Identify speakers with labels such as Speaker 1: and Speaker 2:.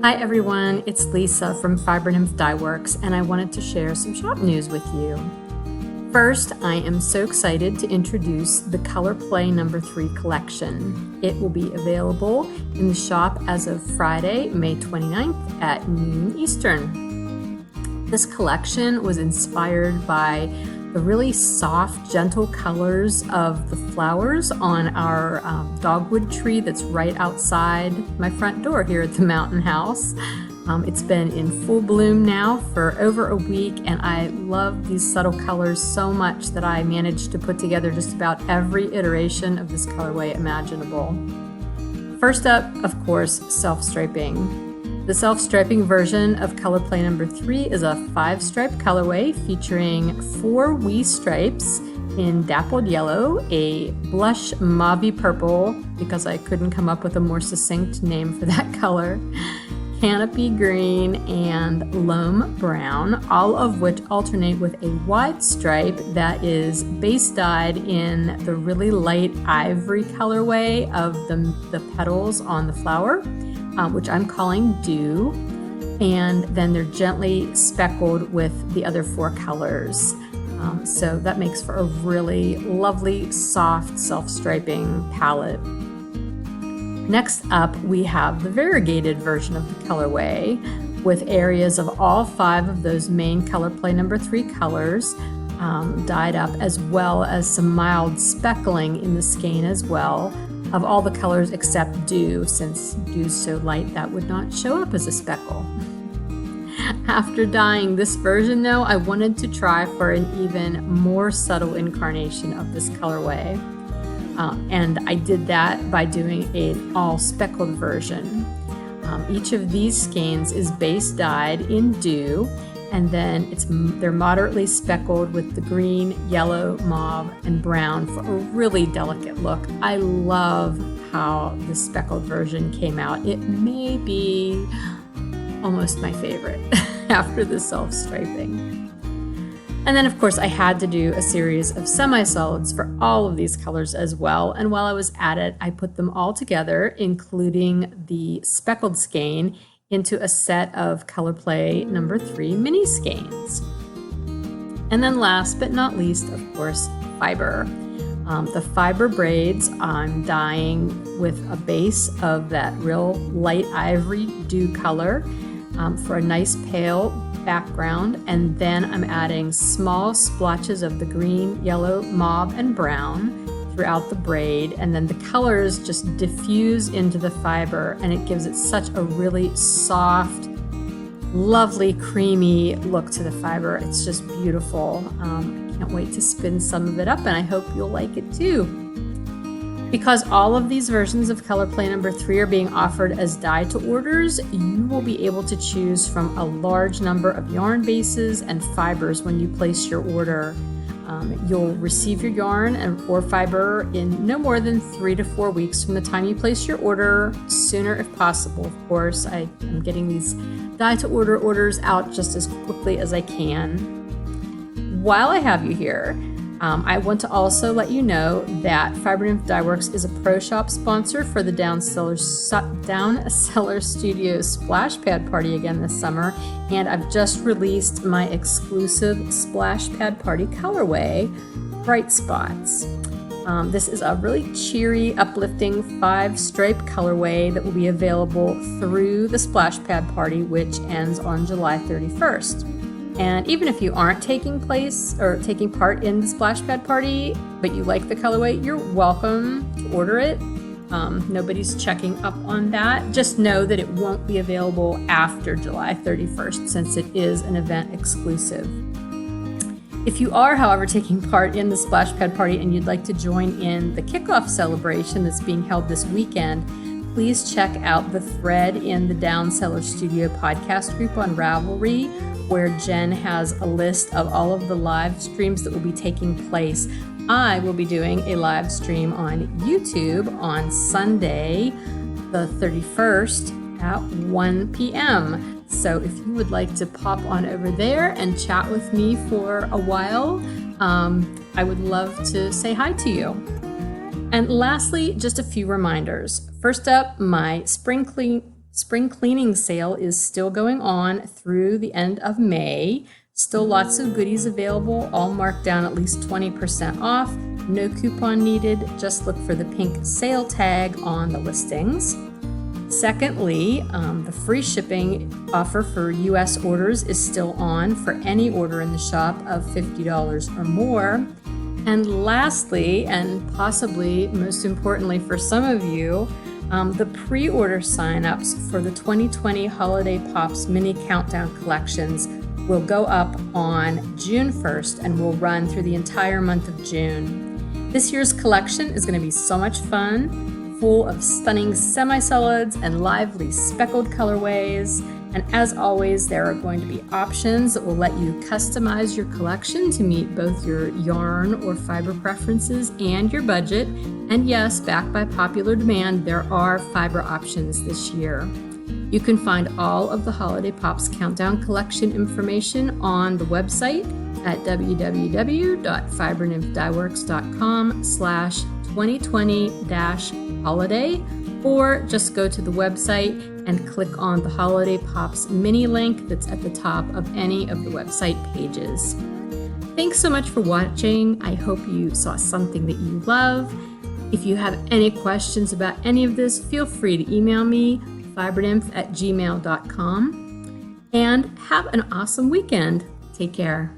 Speaker 1: Hi everyone, it's Lisa from Fiber Nymph Dye Works, and I wanted to share some shop news with you. First, I am so excited to introduce the Color Play No. 3 collection. It will be available in the shop as of Friday, May 29th at noon Eastern. This collection was inspired by the really soft, gentle colors of the flowers on our dogwood tree that's right outside my front door here at the Mountain House. It's been in full bloom now for over a week, and I love these subtle colors so much that I managed to put together just about every iteration of this colorway imaginable. First up, of course, self-striping. The self-striping version of Color Play No. 3 is a 5-stripe colorway featuring 4 wee stripes in dappled yellow, a blush mauve purple, because I couldn't come up with a more succinct name for that color, canopy green, and loam brown, all of which alternate with a wide stripe that is base dyed in the really light ivory colorway of the petals on the flower, which I'm calling Dew, and then they're gently speckled with the other 4 colors. So that makes for a really lovely, soft, self-striping palette. Next up, we have the variegated version of the colorway with areas of all 5 of those main Color Play No. 3 colors dyed up, as well as some mild speckling in the skein as well, of all the colors except Dew, since Dew's so light that would not show up as a speckle. After dyeing this version though, I wanted to try for an even more subtle incarnation of this colorway. And I did that by doing an all speckled version. Each of these skeins is base dyed in Dew, and then they're moderately speckled with the green, yellow, mauve, and brown for a really delicate look. I love how the speckled version came out. It may be almost my favorite after the self-striping. And then of course I had to do a series of semi-solids for all of these colors as well, and while I was at it, I put them all together, including the speckled skein, into a set of Color Play No. 3 mini skeins. And then last but not least, of course, fiber. The fiber braids I'm dyeing with a base of that real light ivory Dew color for a nice pale background, and then I'm adding small splotches of the green, yellow, mauve, and brown throughout the braid, and then the colors just diffuse into the fiber, and it gives it such a really soft, lovely, creamy look to the fiber. It's just beautiful. I can't wait to spin some of it up, and I hope you'll like it too. Because all of these versions of Color Play No. 3 are being offered as dye-to-orders, you will be able to choose from a large number of yarn bases and fibers when you place your order. You'll receive your yarn or fiber in no more than 3 to 4 weeks from the time you place your order, sooner if possible. Of course, I am getting these dye-to-order orders out just as quickly as I can. While I have you here, I want to also let you know that Fiber Nymph Dye Works is a pro shop sponsor for the Down Cellar Studio Splash Pad Party again this summer, and I've just released my exclusive Splash Pad Party colorway, Bright Spots. This is a really cheery, uplifting 5-stripe colorway that will be available through the Splash Pad Party, which ends on July 31st. And even if you aren't taking part in the Splash Pad Party, but you like the colorway, you're welcome to order it. Nobody's checking up on that. Just know that it won't be available after July 31st, since it is an event exclusive. If you are, however, taking part in the Splash Pad Party and you'd like to join in the kickoff celebration that's being held this weekend, please check out the thread in the Down Cellar Studio podcast group on Ravelry, where Jen has a list of all of the live streams that will be taking place. I will be doing a live stream on YouTube on Sunday, the 31st at 1 p.m. So if you would like to pop on over there and chat with me for a while, I would love to say hi to you. And lastly, just a few reminders. First up, my spring Spring cleaning sale is still going on through the end of May. Still lots of goodies available, all marked down at least 20% off. No coupon needed, just look for the pink sale tag on the listings. Secondly, the free shipping offer for U.S. orders is still on for any order in the shop of $50 or more. And lastly, and possibly most importantly for some of you, the pre-order sign-ups for the 2020 Holiday Pops Mini Countdown Collections will go up on June 1st and will run through the entire month of June. This year's collection is going to be so much fun, full of stunning semi-solids and lively speckled colorways. And as always, there are going to be options that will let you customize your collection to meet both your yarn or fiber preferences and your budget. And yes, backed by popular demand, there are fiber options this year. You can find all of the Holiday Pops Countdown Collection information on the website at www.fibernymphdyworks.com/2020-holiday, or just go to the website and click on the Holiday Pops mini link that's at the top of any of the website pages. Thanks so much for watching. I hope you saw something that you love. If you have any questions about any of this, feel free to email me, fibernymph@gmail.com. And have an awesome weekend. Take care.